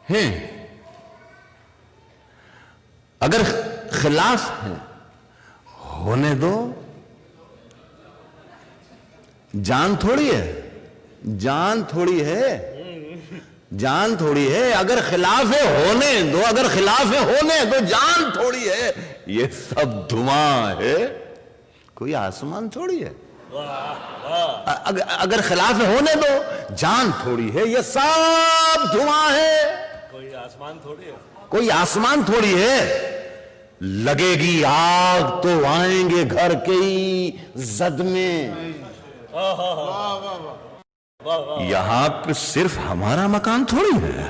ہیں، اگر خلاف ہیں ہونے دو. جان تھوڑی ہے، جان تھوڑی ہے، جان تھوڑی ہے. اگر خلاف ہے ہونے دو، اگر خلاف ہے ہونے دو. جان تھوڑی ہے، یہ سب دھواں ہے، کوئی آسمان تھوڑی ہے. اگر خلاف ہے ہونے دو. جان تھوڑی ہے، یہ سب دھواں ہے، کوئی آسمان تھوڑی ہے. کوئی آسمان تھوڑی ہے. لگے گی آگ تو آئیں گے گھر کے ہی زد میں. یہاں پہ صرف ہمارا مکان تھوڑی ہے.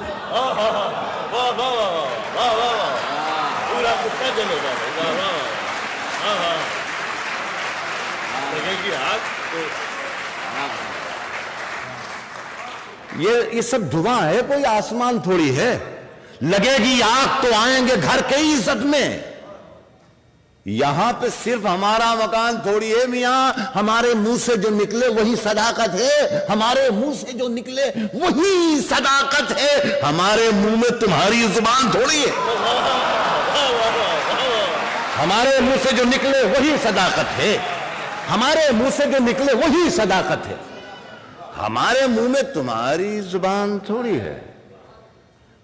پورا کتا چلے گا. لگے گی آگ تو یہ سب دھواں ہے، کوئی آسمان تھوڑی ہے. لگے گی آگ تو آئیں گے گھر کے ہی زد میں. یہاں پہ صرف ہمارا مکان تھوڑی ہے میاں. ہمارے منہ سے جو نکلے وہی صداقت ہے، ہمارے منہ سے جو نکلے وہی صداقت ہے. ہمارے منہ میں تمہاری زبان تھوڑی ہے. ہمارے منہ سے جو نکلے وہی صداقت ہے، ہمارے منہ سے جو نکلے وہی صداقت ہے. ہمارے منہ میں تمہاری زبان تھوڑی ہے.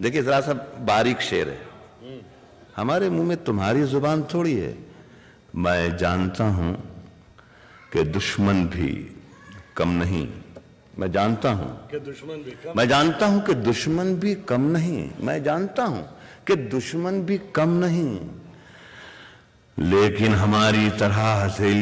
دیکھیں ذرا سا باریک شعر ہے. ہمارے منہ میں تمہاری زبان تھوڑی ہے. میں جانتا ہوں کہ دشمن بھی کم نہیں. میں جانتا ہوں کہ دشمن بھی کم. میں جانتا ہوں کہ دشمن بھی کم نہیں. میں جانتا ہوں کہ دشمن بھی کم نہیں. لیکن ہماری طرح ہتھیلی